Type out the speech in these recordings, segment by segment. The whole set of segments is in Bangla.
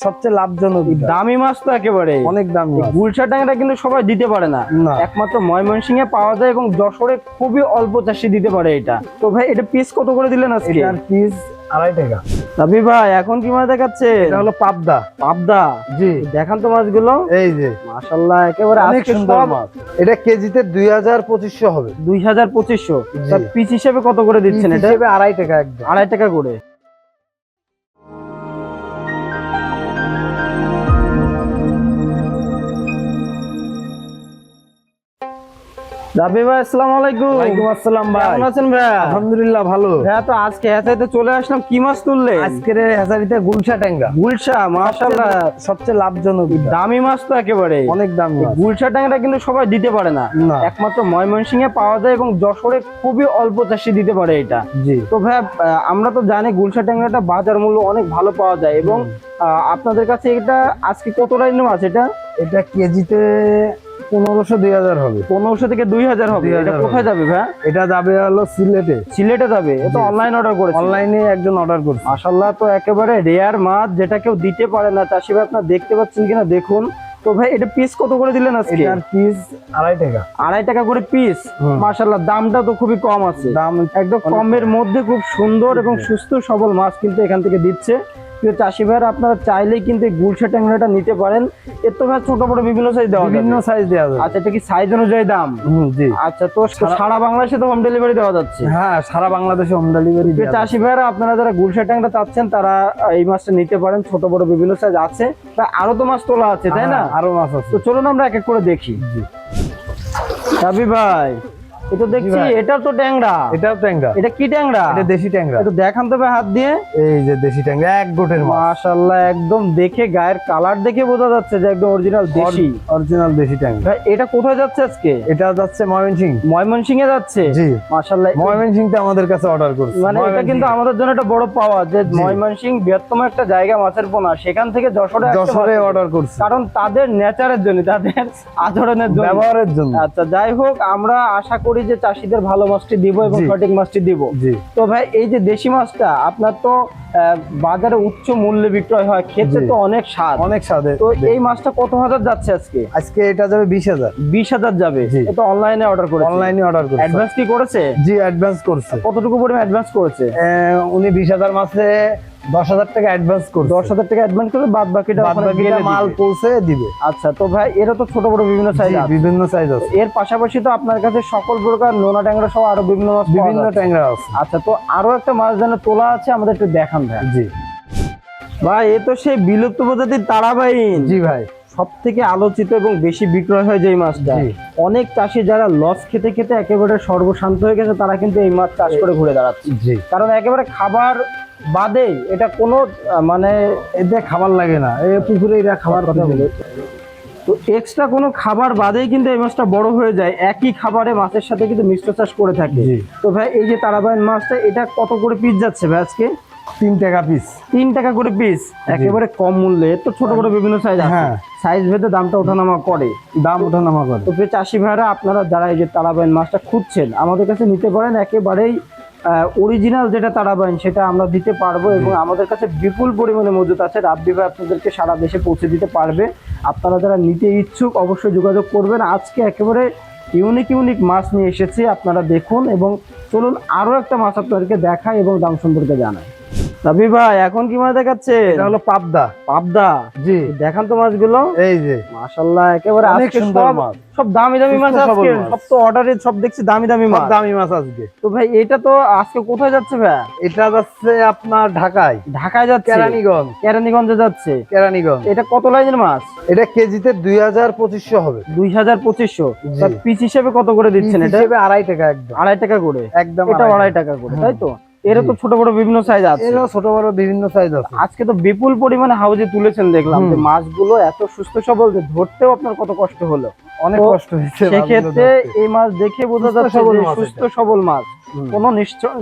সবচেয়ে লাভজনক। দামি মাছ তো একেবারে অনেক দামি। গুলশা ট্যাংরা কিন্তু সবাই দিতে পারে না, একমাত্র ময়মনসিংহে পাওয়া যায় এবং যশোরে খুবই অল্প চাষি দিতে পারে এটা। তো ভাই এটা পিস কত করে দিলেন আজকে? এটার পিস 2.5 টাকা। রাবি ভাই এখন কি মাছ দেখাচ্ছে? এটা হলো পাবদা। পাবদা, জি দেখান তো মাছগুলো। এই যে মাশাআল্লাহ একেবারে অনেক আজকে সুন্দর সব মাছ। এটা কেজিতে 2000-2500 হবে। 2200। তার পিস হিসেবে কত করে দিচ্ছেন এটা? হিসেবে 2.5 টাকা একদম। 2.5 টাকা করে। রাবি ভাই আসসালামু আলাইকুম। ওয়ালাইকুম আসসালাম ভাই। কেমন আছেন ভাই? আলহামদুলিল্লাহ ভালো। হ্যাঁ, তো আজকে হ্যাচারিতে চলে আসলাম, কি মাছ তুললে? আজকের হ্যাচারিতে গুলশা ট্যাংরা। গুলশা, মাশাআল্লাহ সবচেয়ে লাভজনক। দামি মাছ তো একেবারে অনেক দামি। গুলশা ট্যাংরা কিন্তু সবাই দিতে পারে না, একমাত্র ময়মনসিংহে পাওয়া যায় এবং যশোরে খুবই অল্প চাষি দিতে পারে এটা। জি। তো ভাই আমরা তো জানি গুলশা ট্যাংরাটা বাজার মূল্য অনেক ভালো পাওয়া যায় এবং আপনাদের কাছে এটা আজকে কত লাইনের মাছ? এটা কেজিতে 1500-2000 হবে। 1500 থেকে 2000 হবে। এটা কোথায় যাবে ভাই? এটা যাবে হলো সিলেটে। সিলেটে যাবে। এটা অনলাইন অর্ডার করেছে? অনলাইনে একজন অর্ডার করছে। মাশাআল্লাহ, তো একেবারে রেয়ার মাছ যেটা কেউ দিতে পারে না। চাষি ভাই আপনারা দেখতে পাচ্ছেন কিনা দেখুন। তো ভাই এটা পিস কত করে দিলেন আজকে? এটার পিস 2.5 টাকা। 2.5 টাকা করে পিস। মাশাআল্লাহ, দামটা তো খুবই কম আছে। দাম একদম কমের মধ্যে খুব সুন্দর এবং সুস্থ সবল মাছ কিন্তু এখান থেকে দিচ্ছে। চাষি ভাইরা আপনারা চাইলেই কিন্তু গুলশা ট্যাংরাটা নিতে পারেন। এর তো ভাই ছোট বড় বিভিন্ন সাইজ দেওয়া, বিভিন্ন সাইজ দেওয়া যাবে। আচ্ছা, এটা কি সাইজ অনুযায়ী দাম? জি। আচ্ছা, তো সারা বাংলাদেশে তো হোম ডেলিভারি দেওয়া যাচ্ছে? হ্যাঁ, সারা বাংলাদেশে হোম ডেলিভারি। চাষি ভাইরা আপনারা যারা গুলশা ট্যাংরা চাচ্ছেন তারা এই মাছটা নিতে পারেন, ছোট বড় বিভিন্ন সাইজ আছে। তা আরো তো মাছ তোলা আছে তাই না? আরো মাছ আছে। তো চলুন আমরা এক এক করে দেখি। রাবি ভাই এটা দেখছি, এটা তো ট্যাংরা। এটাও ট্যাংরা। এটা কি ট্যাংরা? এটা দেশি ট্যাংরা। এটা দেখান তো ভাই হাত দিয়ে। এই যে দেশি ট্যাংরা, এক গোটের মাছ। মাশাআল্লাহ, একদম দেখে গায়ের কালার দেখে বোঝা যাচ্ছে যে একদম অরিজিনাল দেশি। অরিজিনাল দেশি ট্যাংরা। ভাই এটা কোথায় যাচ্ছে আজকে? এটা যাচ্ছে ময়মনসিংহ। ময়মনসিংহে যাচ্ছে? জি মাশাআল্লাহ। ময়মনসিংহতে আমাদের কাছে অর্ডার করছে। মানে এটা কিন্তু আমাদের জন্য একটা বড় পাওয়া যে ময়মনসিংহ বৃহত্তম একটা জায়গা মাছের পোনা, সেখান থেকে যশোরে অর্ডার করছে। কারণ তাদের নেচারের জন্য, তাদের আচরণের জন্য, ব্যবহারের জন্য। আচ্ছা যাই হোক, আমরা আশা করি যে চাষিদের ভালো মাছটি দিব এবং সঠিক মাছটি দিব। তো ভাই এই যে দেশি মাছটা আপনার তো বাজারে উচ্চ মূল্যে বিক্রয় হয়, খেতে তো অনেক স্বাদ, অনেক স্বাদে। তো এই মাছটা কত হাজার যাচ্ছে আজকে? আজকে এটা যাবে 20,000। 20,000 যাবে। এটা অনলাইনে অর্ডার করেছে? অনলাইনে অর্ডার করেছে। অ্যাডভান্স কি করেছে? জি, অ্যাডভান্স করছে। কতটুকু পরিমাণ অ্যাডভান্স করেছে? উনি 20,000 মাসে 10,000 টাকা অ্যাডভান্স করছে। 10,000 টাকা অ্যাডভান্স করে বাদ বাকিটা মাল পৌঁছে দিবে। আচ্ছা, তো ভাই এরা তো ছোট বড় বিভিন্ন সাইজ আছে? বিভিন্ন সাইজ আছে। এর পাশাপাশি তো আপনার কাছে সকল প্রকার নোনা ট্যাংরা সহ আরো বিভিন্ন মাছ, বিভিন্ন ট্যাংরা আছে। আচ্ছা, তো আরো একটা মাছ যেন তোলা আছে, আমাদের একটু দেখান ভাই। জি ভাই এ তো সেই বিলুপ্ত প্রজাতির তারাবাইন। জি ভাই, সব থেকে আলোচিত এবং বেশি বিক্রয় হয় যে মাছটা। অনেক চাষি যারা লস খেতে খেতে একেবারে সর্বশান্ত হয়ে গেছে, তারা কিন্তু এই মাছ চাষ করে ঘুরে দাঁড়াচ্ছে। কারণ একেবারে খাবার বাদে এটা কোনো মানে এতে খাবার লাগে না, এই পুকুরে এরা খাবার কথা বলে। তো এক্সট্রা কোনো খাবার বাদেই কিন্তু এই মাছটা বড় হয়ে যায়, একই খাবারে মাছের সাথে কিন্তু মিশ্র চাষ করে থাকে। তো ভাই এই যে তারাবাইন মাছটা, এটা কত করে পিস যাচ্ছে ভাই আজকে? 3 টাকা পিস। 3 টাকা করে পিস, একেবারে কম মূল্যে। তো ছোট বড় বিভিন্ন সাইজ আছে, সাইজ ভেদে দামটা ওঠানামা করে। তো চাষি ভাইরা আপনারা যারা এই যে তারাবাইন মাছটা খুঁজছেন, আমাদের কাছে নিতে পারেন। একেবারেই অরিজিনাল যেটা তারাবাইন সেটা আমরা দিতে পারবো এবং আমাদের কাছে বিপুল পরিমাণে মজুত আছে। রাব্বি ভাই আপনাদেরকে সারা দেশে পৌঁছে দিতে পারবে। আপনারা যারা নিতে ইচ্ছুক অবশ্যই যোগাযোগ করবেন। আজকে একেবারে ইউনিক মাছ নিয়ে এসেছি, আপনারা দেখুন। এবং চলুন আরো একটা মাছ আপনাদেরকে দেখাই এবং দাম সম্পর্কে জানাই। রাব্বি ভাই এখন কি মাছ দেখাচ্ছে? এটা হলো পাবদা। পাবদা, জি দেখান তো মাছগুলো। এই যে মাশাআল্লাহ, একেবারে অনেক সুন্দর মাছ, সব দামি মাছ আজকে। সব তো অর্ডারে সব দেখছি দামি মাছ, দামি মাছ আজকে। তো ভাই এটা তো আজকে কোথায় যাচ্ছে ভাই? এটা যাচ্ছে আপনার ঢাকায় যাচ্ছে, কেরানীগঞ্জে যাচ্ছে। কেরানীগঞ্জ। এটা কত লাইনের মাছ? এটা কেজিতে 2000-2500 হবে। 2200। তার পিস হিসেবে কত করে দিচ্ছেন এটা? 2.5 টাকা একদম। 2.5 টাকা করে একদম। এটা 2.5 টাকা করে, তাই তো? এরা তো ছোট বড় বিভিন্ন সাইজ আছে? এরা ছোট বড় বিভিন্ন সাইজ আছে। আজকে তো বিপুল পরিমাণে হাউজে তুলেছেন দেখলাম। যে মাছগুলো এত সুস্থ সবল যে ধরতেও আপনার কত কষ্ট হলো? অনেক কষ্ট হয়েছে। সেক্ষেত্রে এই মাছ দেখে বোঝা যাচ্ছে সুস্থ সবল মাছ, কোনো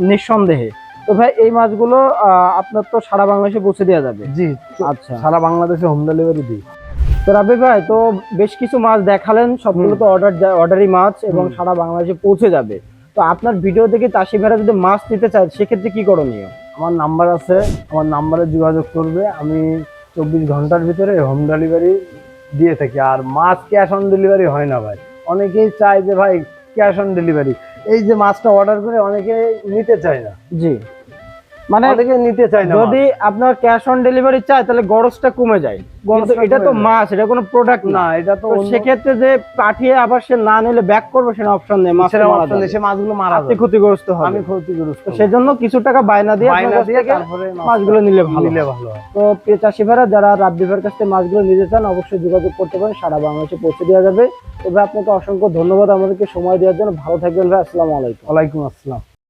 নিঃসন্দেহে। তো ভাই এই মাছগুলো আপনার তো সারা বাংলাদেশে পৌঁছে দেওয়া যাবে? জি, আচ্ছা, সারা বাংলাদেশে হোম ডেলিভারি দিই। তো রাব্বি ভাই তো বেশ কিছু মাছ দেখালেন, সবগুলো তো অর্ডারি মাছ এবং সারা বাংলাদেশে পৌঁছে যাবে। তো আপনার ভিডিও দেখে চাষি ভাইরা যদি মাছ নিতে চায় সেক্ষেত্রে কি করণীয়? আমার নাম্বার আছে, আমার নাম্বারে যোগাযোগ করবে। আমি 24 ঘন্টার ভিতরে হোম ডেলিভারি দিয়ে থাকি। আর মাছ ক্যাশ অন ডেলিভারি হয় না ভাই। অনেকেই চায় যে ভাই ক্যাশ অন ডেলিভারি, এই যে মাছটা অর্ডার করে অনেকে নিতে চায় না। জি, মানে অনেকে নিতে চায় না যদি আপনার ক্যাশ অন ডেলিভারি চায় তাহলে গরজটা কমে যায়। কিন্তু এটা তো মাছ, এটা কোনো প্রোডাক্ট না, এটা তো সেক্ষেত্রে যে পাঠিয়ে আবার সে না নিলে ব্যাক করবে সেটা অপশন নেই, মাছ অপশন দেশে মাছগুলো মারা আপনি যাবে, ক্ষতিগ্রস্ত হবে। আমি ক্ষতিগ্রস্ত। তো সেজন্য কিছু টাকা বায়না দিয়ে আপনার কাছ থেকে তারপরে মাছগুলো নিলে ভালো হয়। তো প্রিয় চাষি ভাইরা, যারা রাব্বি ভাইয়ের কাছ থেকে মাছগুলো নিতে চান অবশ্যই যোগাযোগ করতে পারেন, সারা বাংলাদেশে পৌঁছে দেওয়া যাবে। তবে আপনাকে অসংখ্য ধন্যবাদ আমাদেরকে সময় দেওয়ার জন্য। ভালো থাকবেন ভাই, আসসালামু আলাইকুম। ওয়ালাইকুম আসসালাম।